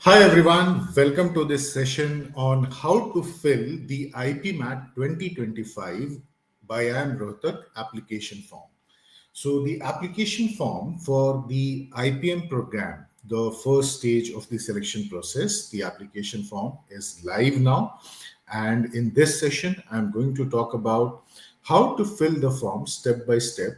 Hi everyone, welcome to this session on how to fill the IPMAT 2025 by IIM Rohtak application form. So the application form for the IPM program, the first stage of the selection process, the application form is live now. And in this session, I'm going to talk about how to fill the form step by step.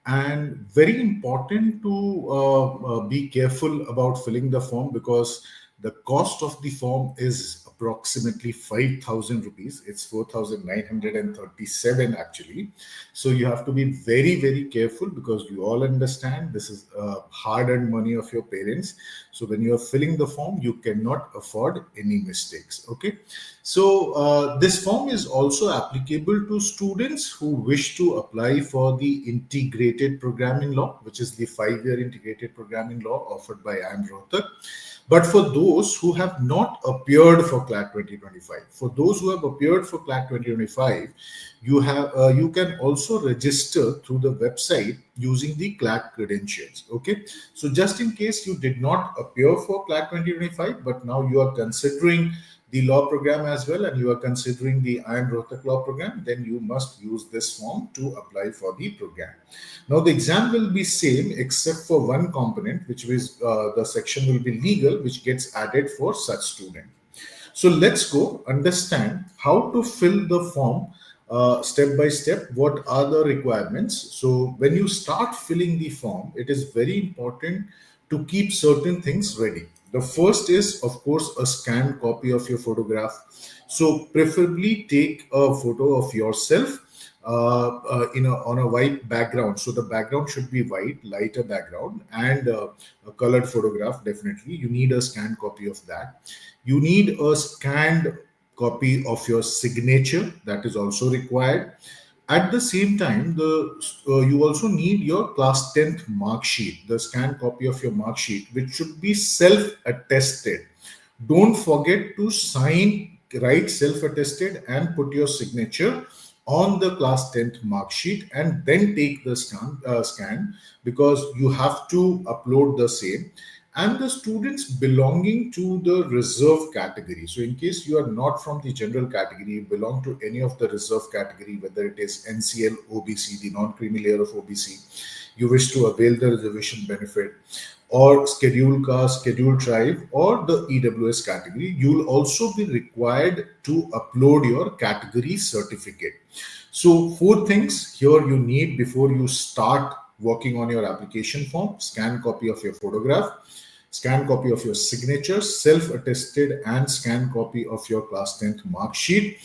And very important to be careful about filling the form because the cost of the form is approximately 5,000 rupees. It's 4,937 actually. So you have to be very, very careful because you all understand this is hard-earned money of your parents. So when you are filling the form, you cannot afford any mistakes. Okay. So this form is also applicable to students who wish to apply for the integrated program in law, which is the 5-year integrated program in law offered by IIM Rohtak. But for those who have not appeared for CLAT 2025, for those who have appeared for CLAT 2025, you can also register through the website using the CLAT credentials. Okay, so just in case you did not appear for CLAT 2025, but now you are considering the law program as well and you are considering the IIM Rohtak law program, then you must use this form to apply for the program. Now the exam will be same except for one component, which is the section will be legal, which gets added for such student. So let's go understand how to fill the form step by step. What are the requirements? So when you start filling the form, it is very important to keep certain things ready. The first is, of course, a scanned copy of your photograph. So preferably take a photo of yourself on a white background. So the background should be white, lighter background, and a colored photograph. Definitely, you need a scanned copy of that. You need a scanned copy of your signature. That is also required. At the same time, you also need your class 10th mark sheet, the scanned copy of your mark sheet, which should be self-attested. Don't forget to sign, write self-attested and put your signature on the class 10th mark sheet and then take the scan because you have to upload the same. And the students belonging to the reserve category. So in case you are not from the general category, you belong to any of the reserve category, whether it is NCL, OBC, the non-creamy layer of OBC, you wish to avail the reservation benefit, or scheduled caste, scheduled tribe, or the EWS category, you will also be required to upload your category certificate. So 4 things here you need before you start working on your application form: scan copy of your photograph, scan copy of your signature, self-attested and scan copy of your class 10th mark sheet.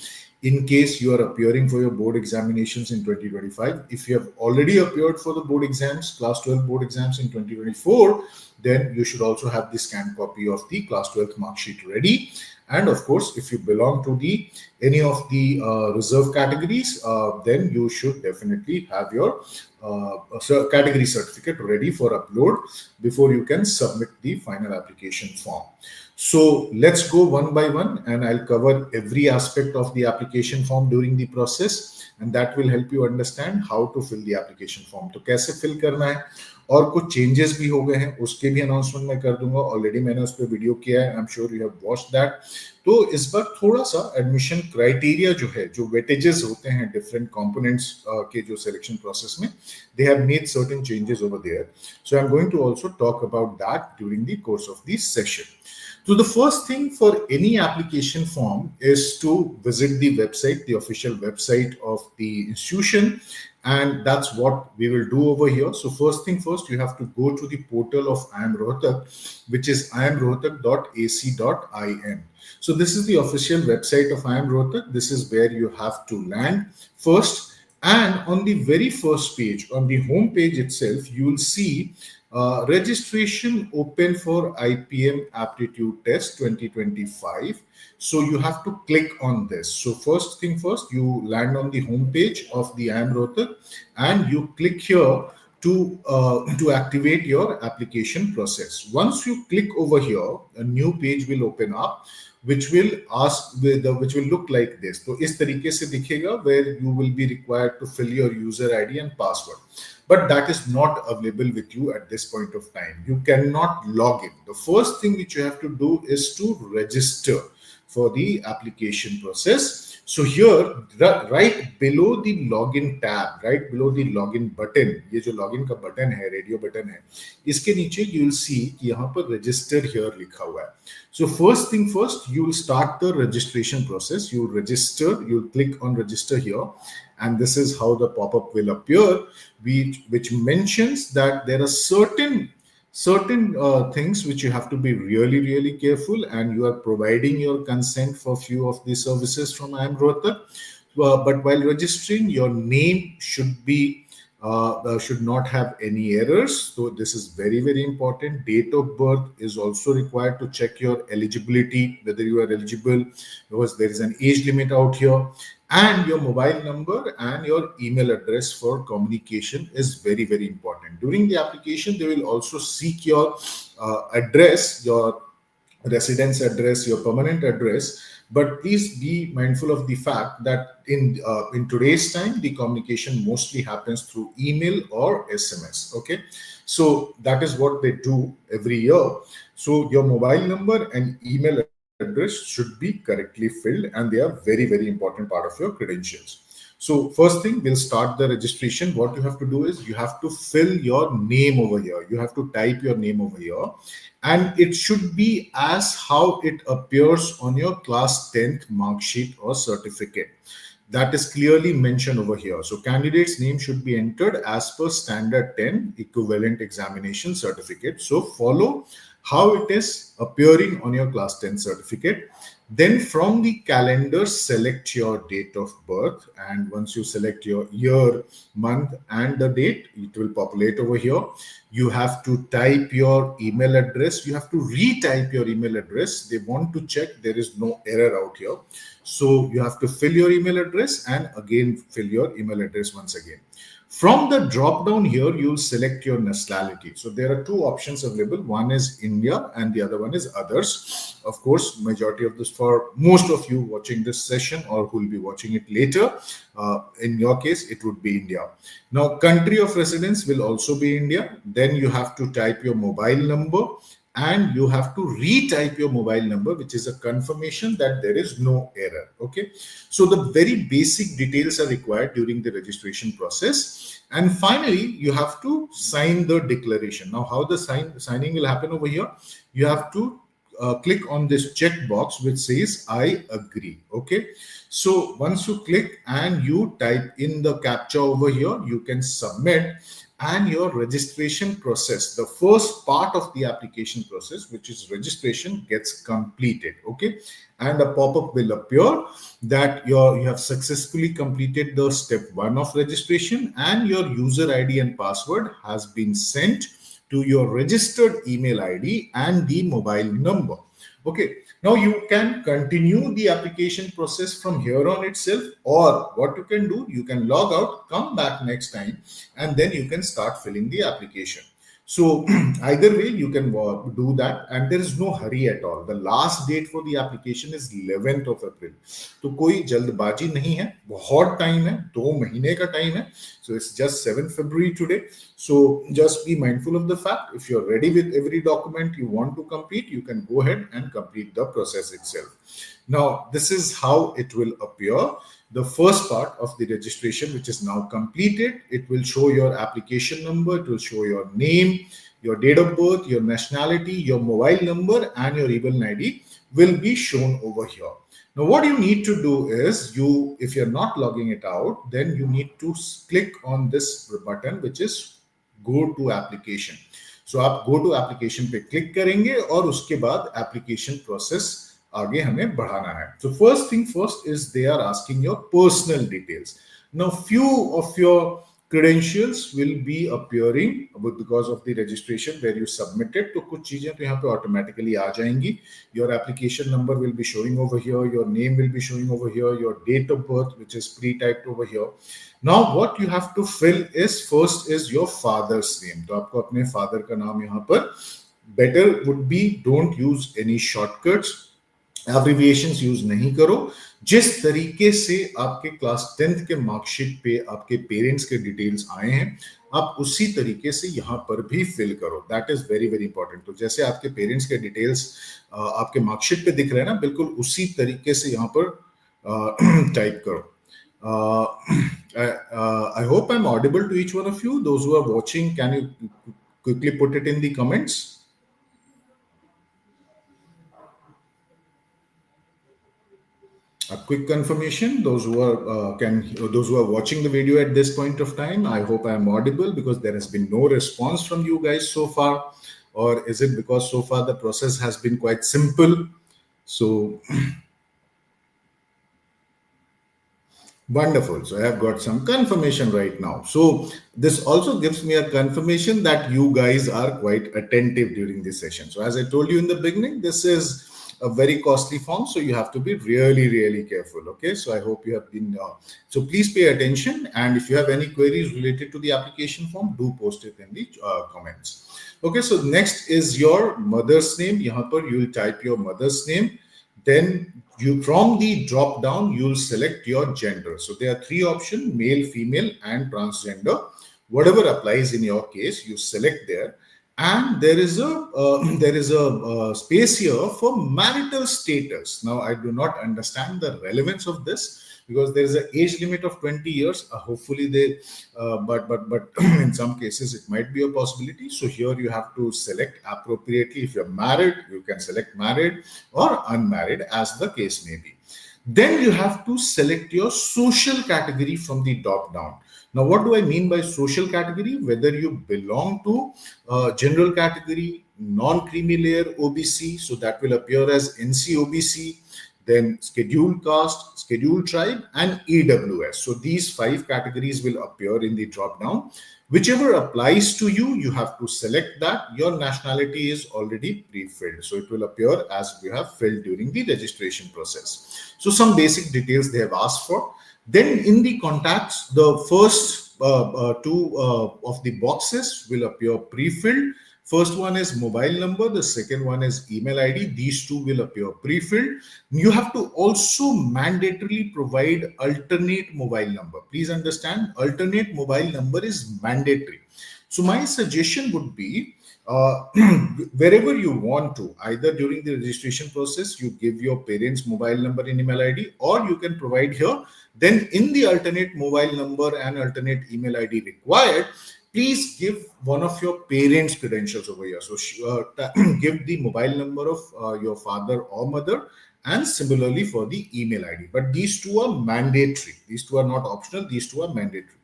In case you are appearing for your board examinations in 2025, if you have already appeared for the board exams, class 12 board exams in 2024, then you should also have the scanned copy of the class 12th mark sheet ready. And of course, if you belong to any of the reserve categories, then you should definitely have your category certificate ready for upload before you can submit the final application form. So let's go one by one and I'll cover every aspect of the application form during the process, and that will help you understand how to fill the application form. तो कैसे fill करना है और कुछ changes भी हो गए हैं उसके भी announcement मैं कर दूंगा. Already मैंने उस पर वीडियो किया है. I'm sure you have watched that. तो इस बार थोड़ा सा एडमिशन क्राइटेरिया जो है, जो वेटेजेस होते हैं डिफरेंट कंपोनेंट्स के जो सिलेक्शन प्रोसेस में, they have made certain changes over there. So I'm going to also talk about that during the course of this session. So the first thing for any application form is to visit the website, the official website of the institution, and that's what we will do over here. So first thing first, you have to go to the portal of IIM Rohtak, which is iimrohtak.ac.in. So this is the official website of IIM Rohtak. This is where you have to land first. And on the very first page, on the home page itself, you will see registration open for IPM Aptitude Test 2025. So you have to click on this. So first thing first, you land on the home page of the IIM Rohtak and you click here to activate your application process. Once you click over here, a new page will open up, which will look like this. So इस तरीके से दिखेगा, where you will be required to fill your user ID and password. but that is not available with you at this point of time. You cannot log in. The first thing which you have to do is to register for the application process. So here, right below the login tab, right below the login button, ये जो login का button है, radio button है, इसके नीचे you will see कि यहाँ पर register here लिखा हुआ है. So first thing first, you will start the registration process. You will register, you will click on register here, and this is how the pop-up will appear, which mentions that there are certain things which you have to be really careful, and you are providing your consent for few of the services from IIM Rohtak. But while registering, your name should not have any errors. So this is very important. Date of birth is also required to check your eligibility, whether you are eligible, because there is an age limit out here. And your mobile number and your email address for communication is very important. During the application, they will also seek your address, your residence address, your permanent address. But please be mindful of the fact that in today's time, the communication mostly happens through email or SMS. Okay, so that is what they do every year. So your mobile number and email address should be correctly filled, and they are very important part of your credentials. So first thing, we'll start the registration. What you have to do is you have to fill your name over here. You have to type your name over here, and it should be as how it appears on your class 10th mark sheet or certificate. That is clearly mentioned over here. So candidate's name should be entered as per standard 10 equivalent examination certificate. So follow how it is appearing on your class 10 certificate. Then from the calendar, select your date of birth. And once you select your year, month, and the date, it will populate over here. You have to type your email address. You have to retype your email address. They want to check there is no error out here. So you have to fill your email address and again fill your email address once again. From the drop down here, you'll select your nationality. So there are two options available. One is India and the other one is others. Of course, majority of this, for most of you watching this session or who will be watching it later, in your case, it would be India. Now, country of residence will also be India. Then you have to type your mobile number, and you have to retype your mobile number, which is a confirmation that there is no error. Okay, so the very basic details are required during the registration process. And finally, you have to sign the declaration. Now, how the signing will happen over here? You have to click on this checkbox which says I agree. Okay, so once you click and you type in the captcha over here, you can submit, and your registration process, the first part of the application process, which is registration, gets completed. Okay, and a pop-up will appear that you have successfully completed the step 1 of registration, and your user ID and password has been sent to your registered email ID and the mobile number. Okay, now you can continue the application process from here on itself, or what you can do, you can log out, come back next time, and then you can start filling the application. So either way you can do that, and there is no hurry at all. The last date for the application is 11th of April. तो कोई जल्दबाजी नहीं है, बहुत time है, 2 महीने का time है. So it's just 7th February today. So just be mindful of the fact, if you're ready with every document you want to complete, you can go ahead and complete the process itself. Now, this is how it will appear. The first part of the registration, which is now completed, it will show your application number, it will show your name, your date of birth, your nationality, your mobile number, and your email ID will be shown over here. Now, what you need to do is, if you're not logging it out, then you need to click on this button, which is go to application. So आप go to application पे click करेंगे और उसके बाद application process आगे हमें बढ़ाना है. So first thing first is they are asking your personal details. Now, few of your credentials will be appearing because of the registration where you submitted. तो कुछ चीजें तो यहाँ पे automatically आ जाएंगी. Your application number will be showing over here. Your name will be showing over here. Your date of birth, which is pre-typed over here. Now, what you have to fill is first is your father's name. तो आपको अपने father का नाम यहाँ पर, better would be don't use any shortcuts. Abbreviations use नहीं करो. जिस तरीके से आपके क्लास 10th के मार्कशीट पे आपके पेरेंट्स के डिटेल्स आए हैं, आप उसी तरीके से यहाँ पर भी फिल करो. That is very very important. तो जैसे आपके पेरेंट्स के डिटेल्स आपके मार्कशीट पे दिख रहे हैं ना, बिल्कुल उसी तरीके से यहाँ पर टाइप करो. I hope I'm audible to each one of you. Those who are watching, can you quickly put it in the comments? A quick confirmation. Those who are those who are watching the video at this point of time, I hope I am audible, because there has been no response from you guys so far. Or is it because so far the process has been quite simple? So wonderful. So I have got some confirmation right now. So this also gives me a confirmation that you guys are quite attentive during this session. So as I told you in the beginning, this is a very costly form, so you have to be really, really careful. Okay. So I hope you have been, so please pay attention. And if you have any queries related to the application form, do post it in the comments. Okay. So next is your mother's name. Yahan par you will type your mother's name. Then you, from the drop down, you'll select your gender. So there are three options: male, female, and transgender. Whatever applies in your case, you select there. And there is a space here for marital status. Now I do not understand the relevance of this, because there is an age limit of 20 years. Hopefully they but in some cases it might be a possibility. So here you have to select appropriately. If you're married, you can select married or unmarried, as the case may be. Then you have to select your social category from the top down. Now, what do I mean by social category? Whether you belong to general category, non-creamy layer OBC, so that will appear as NCOBC, then scheduled caste, scheduled tribe, and EWS. So these 5 categories will appear in the drop down. Whichever applies to you, you have to select that. Your nationality is already pre-filled, so it will appear as you have filled during the registration process. So some basic details they have asked for. Then in the contacts, the first two of the boxes will appear pre-filled. First one is mobile number, the second one is email ID. These two will appear pre-filled. You have to also mandatorily provide alternate mobile number. Please understand, alternate mobile number is mandatory. So my suggestion would be, wherever you want to, either during the registration process, you give your parents' mobile number and email ID, or you can provide here. Then in the alternate mobile number and alternate email ID required, please give one of your parents' credentials over here. So give the mobile number of your father or mother, and similarly for the email ID. But these two are mandatory. These two are not optional. These two are mandatory.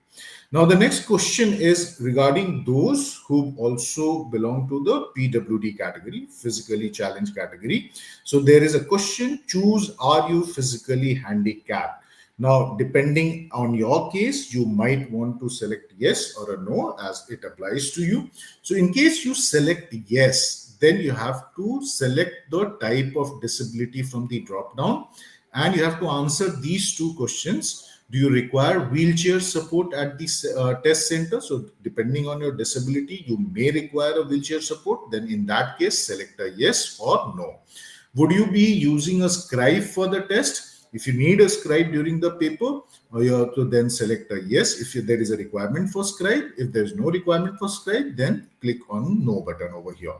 Now, the next question is regarding those who also belong to the PWD category, physically challenged category. So there is a question: choose, are you physically handicapped? Now, depending on your case, you might want to select yes or a no, as it applies to you. So in case you select yes, then you have to select the type of disability from the drop down, and you have to answer these two questions. Do you require wheelchair support at the test center? So depending on your disability, you may require a wheelchair support. Then in that case, select a yes or no. Would you be using a scribe for the test? If you need a scribe during the paper, you have to then select a yes if there is a requirement for scribe. If there is no requirement for scribe, then click on no button over here.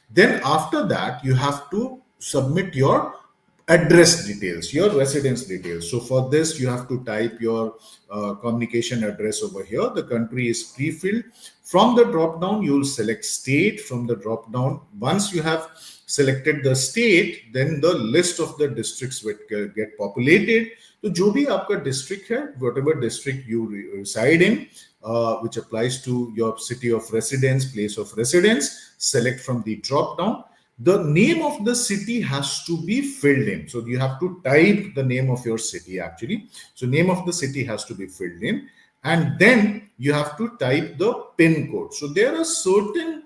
Then after that, you have to submit your address details, your residence details. So for this, you have to type your communication address over here. The country is pre-filled. From the drop down, you will select state from the drop down. Once you have selected the state, then the list of the districts will get populated. So जो भी आपका district है, whatever district you reside in, which applies to your city of residence, place of residence, select from the drop down. The name of the city has to be filled in. So you have to type the name of your city actually. So name of the city has to be filled in. And then you have to type the PIN code. So there are certain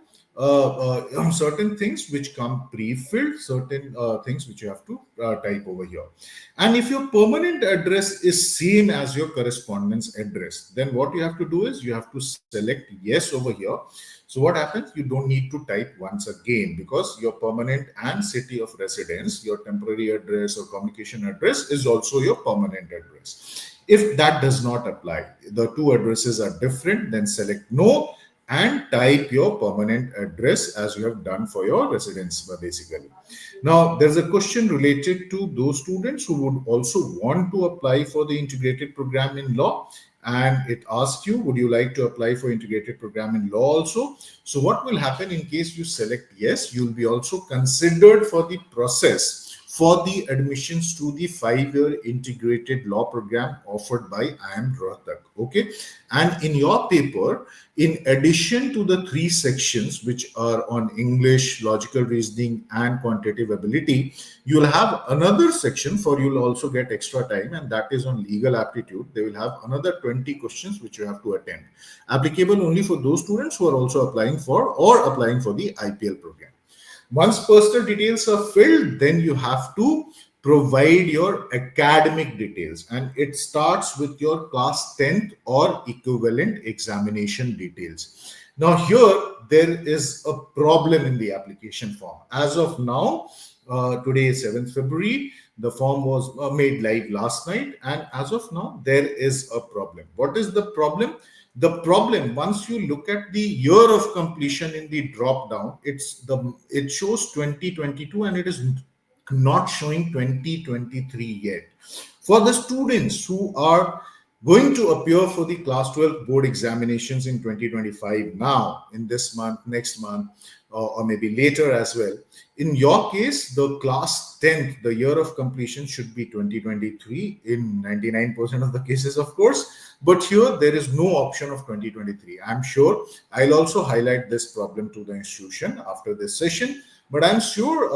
things which come pre-filled, certain things which you have to type over here. And if your permanent address is same as your correspondence address, then what you have to do is you have to select yes over here. So what happens? You don't need to type once again, because your permanent and city of residence, your temporary address or communication address is also your permanent address. If that does not apply, the two addresses are different, then select no and type your permanent address as you have done for your residence basically. Now, there's a question related to those students who would also want to apply for the integrated program in law. And it asks you, would you like to apply for integrated program in law also? So what will happen in case you select yes, you'll be also considered for the process for the admissions to the 5-year integrated law program offered by IIM Rohtak. Okay. And in your paper, in addition to the 3 sections, which are on English, logical reasoning, and quantitative ability, you'll have another section for you'll also get extra time, and that is on legal aptitude. They will have another 20 questions which you have to attend, applicable only for those students who are also applying for the IPL program. Once personal details are filled, then you have to provide your academic details, and it starts with your class 10th or equivalent examination details. Now here there is a problem in the application form. As of now, today is 7th February. The form was made live last night, and as of now there is a problem. What is the problem? The problem, once you look at the year of completion in the drop down, it shows 2022 and it is not showing 2023 yet. For the students who are going to appear for the class 12 board examinations in 2025 now, in this month, next month, or maybe later as well. In your case, the class 10th, the year of completion should be 2023 in 99% of the cases, of course. But here there is no option of 2023. I'm sure I'll also highlight this problem to the institution after this session. But I'm sure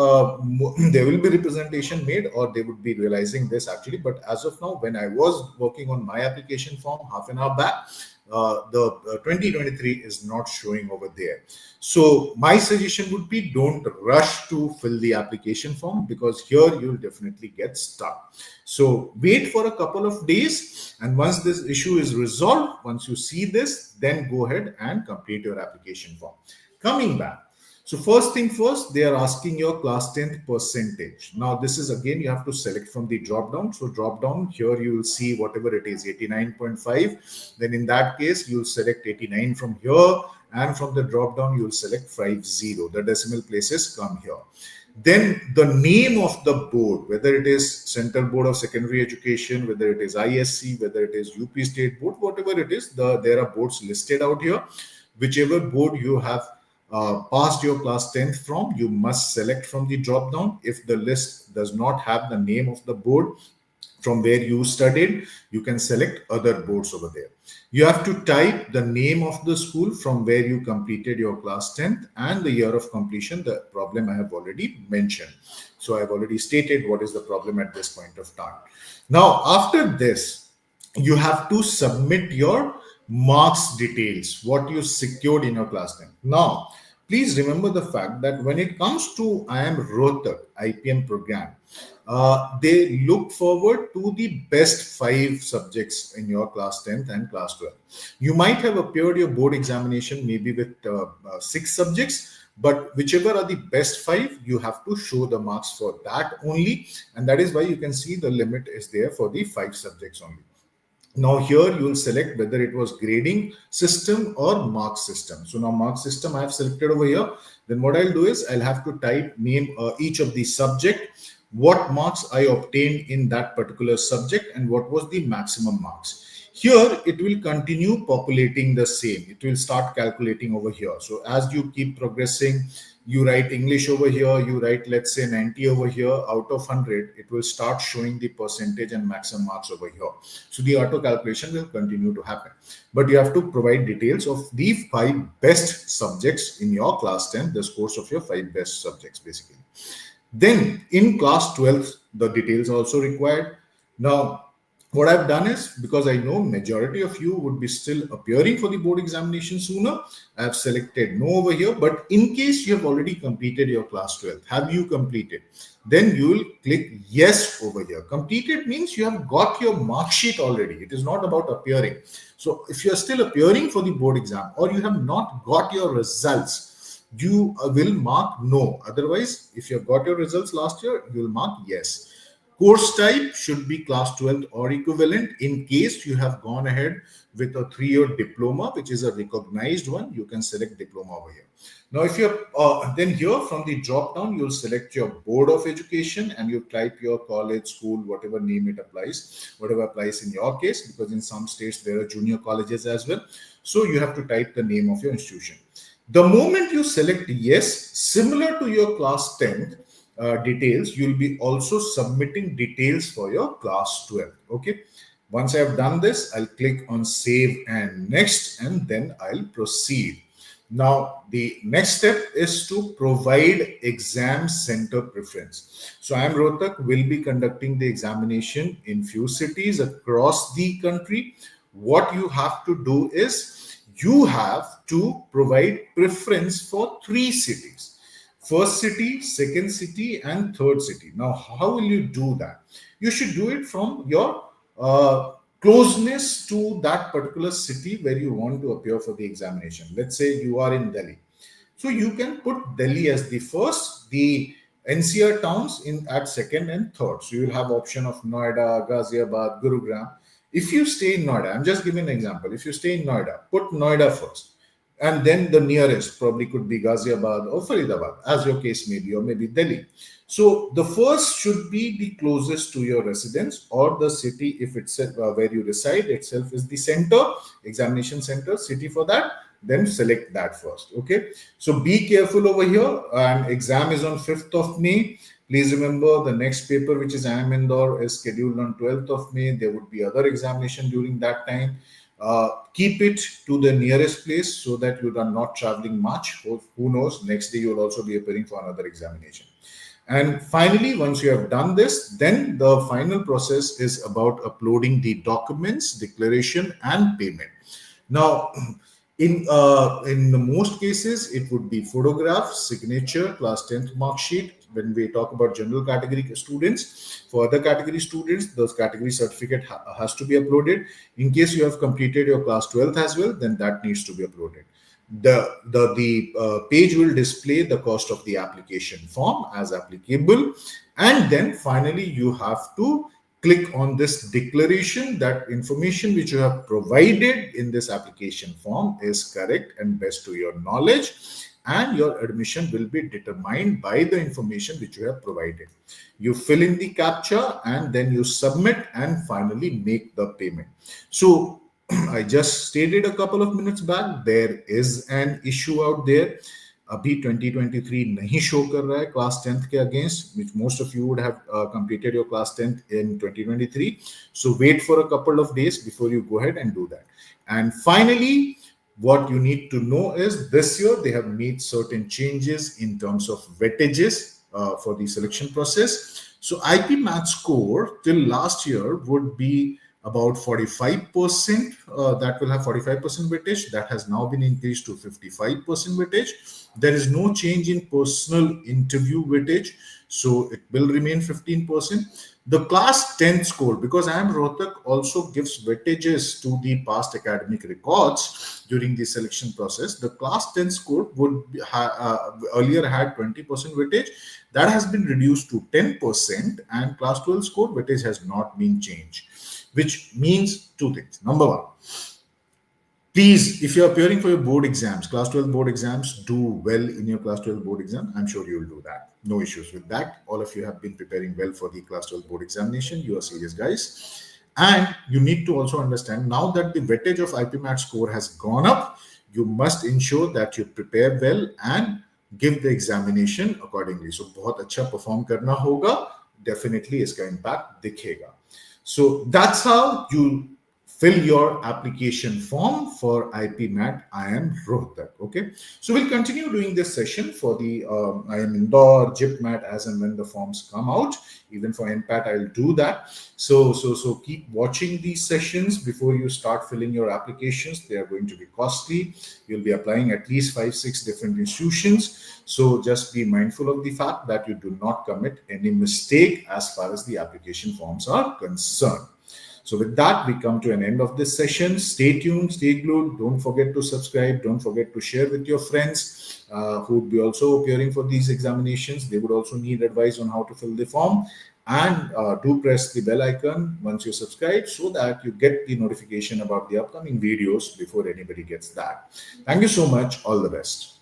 there will be representation made, or they would be realizing this actually. But as of now, when I was working on my application form half an hour back, the 2023 is not showing over there. So my suggestion would be, don't rush to fill the application form, because here you'll definitely get stuck. So wait for a couple of days, and once this issue is resolved, once you see this, then go ahead and complete your application form. Coming back. So first thing first, they are asking your class 10th percentage. Now this is again, you have to select from the drop down. So drop down here, you will see whatever it is, 89.5. Then in that case, you'll select 89 from here, and from the drop down, you'll select 50. The decimal places come here. Then the name of the board, whether it is Central Board of Secondary Education, whether it is ISC, whether it is UP State Board, whatever it is, there are boards listed out here. Whichever board you have passed your class 10th from, you must select from the drop down. If the list does not have the name of the board from where you studied, you can select other boards over there. You have to type the name of the school from where you completed your class 10th and the year of completion. The problem I have already mentioned. So I've already stated what is the problem at this point of time. Now, after this, you have to submit your marks details, what you secured in your class 10. Now, please remember the fact that when it comes to IIM Rohtak IPM program, they look forward to the best 5 subjects in your class 10th and class 12. You might have appeared your board examination maybe with 6 subjects, but whichever are the best 5, you have to show the marks for that only. And that is why you can see the limit is there for the 5 subjects only. Now here you will select whether it was grading system or mark system. So now mark system I have selected over here. Then what I'll do is I'll have to type name each of the subject, what marks I obtained in that particular subject, and what was the maximum marks. Here it will continue populating the same. It will start calculating over here. So as you keep progressing, you write English over here, you write, let's say 90 over here, out of 100, it will start showing the percentage and maximum marks over here. So the auto calculation will continue to happen. But you have to provide details of the 5 best subjects in your class 10, the scores of your 5 best subjects basically. Then in class 12, the details are also required. Now, what I've done is, because I know majority of you would be still appearing for the board examination sooner, I've selected no over here. But in case you have already completed your class 12, have you completed? Then you will click yes over here. Completed means you have got your mark sheet already. It is not about appearing. So if you are still appearing for the board exam, or you have not got your results, you will mark no. Otherwise, if you have got your results last year, you will mark yes. Course type should be class 12 or equivalent. In case you have gone ahead with a 3-year diploma, which is a recognized one, you can select diploma over here. Now, if you're then here from the drop down, you'll select your board of education and you type your college, school, whatever name it applies, whatever applies in your case, because in some states there are junior colleges as well. So you have to type the name of your institution. The moment you select yes, similar to your class 10th details, you'll be also submitting details for your class 12. Okay. Once I have done this, I'll click on save and next, and then I'll proceed. Now, the next step is to provide exam center preference. So IIM Rohtak will be conducting the examination in few cities across the country. What you have to do is you have to provide preference for 3 cities. First city, second city, and third city. Now, how will you do that? You should do it from your closeness to that particular city where you want to appear for the examination. Let's say you are in Delhi. So you can put Delhi as the first, the NCR towns in at second and third. So you'll have option of Noida, Ghaziabad, Gurugram. If you stay in Noida, I'm just giving an example. If you stay in Noida, put Noida first. And then the nearest probably could be Ghaziabad or Faridabad, as your case may be, or maybe Delhi. So the first should be the closest to your residence or the city, if it's where you reside itself is the center, examination center, city for that, then select that first. Okay. So be careful over here. And exam is on 5th of May. Please remember the next paper, which is IIM Indore, is scheduled on 12th of May. There would be other examination during that time. Keep it to the nearest place so that you are not traveling much. Who knows, next day you will also be appearing for another examination. And finally, once you have done this, then the final process is about uploading the documents, declaration, and payment. Now, in the most cases, it would be photograph, signature, class 10th mark sheet. When we talk about general category students, for other category students, those category certificate has to be uploaded. In case you have completed your class 12th as well, then that needs to be uploaded. The page will display the cost of the application form as applicable, and then finally you have to click on this declaration that information which you have provided in this application form is correct and best to your knowledge, and your admission will be determined by the information which you have provided. You fill in the captcha and then you submit and finally make the payment. So I just stated a couple of minutes back, there is an issue out there. अभी 2023 नहीं show कर रहा है class 10th के against, which most of you would have completed your class 10th in 2023. So wait for a couple of days before you go ahead and do that. And finally, what you need to know is this year they have made certain changes in terms of weightages for the selection process. So IPMAT score till last year would be about 45%. That will have 45% weightage. That has now been increased to 55% weightage. There is no change in personal interview weightage, so it will remain 15%. The class 10 score, because IIM Rohtak also gives weightages to the past academic records during the selection process. The class 10 score would earlier had 20% weightage. That has been reduced to 10%, and class 12 score weightage has not been changed, which means two things. Number one, please, if you're appearing for your board exams, class 12 board exams, do well in your class 12 board exam. I'm sure you'll do that. No issues with that. All of you have been preparing well for the class 12 board examination. You are serious guys. And you need to also understand now that the weightage of IPMAT score has gone up, you must ensure that you prepare well and give the examination accordingly. So बहुत अच्छा perform करना होगा. Definitely इसका impact दिखेगा. So that's how you fill your application form for IPMAT IIM Rohtak. Okay, so we'll continue doing this session for the IIM Indore, JIPMAT as and when the forms come out. Even for NPAT, I'll do that. So keep watching these sessions before you start filling your applications. They are going to be costly. You'll be applying at least 5-6 different institutions. So just be mindful of the fact that you do not commit any mistake as far as the application forms are concerned. So with that, we come to an end of this session. Stay tuned, stay glued. Don't forget to subscribe. Don't forget to share with your friends who would be also appearing for these examinations. They would also need advice on how to fill the form. And do press the bell icon once you subscribe so that you get the notification about the upcoming videos before anybody gets that. Thank you so much. All the best.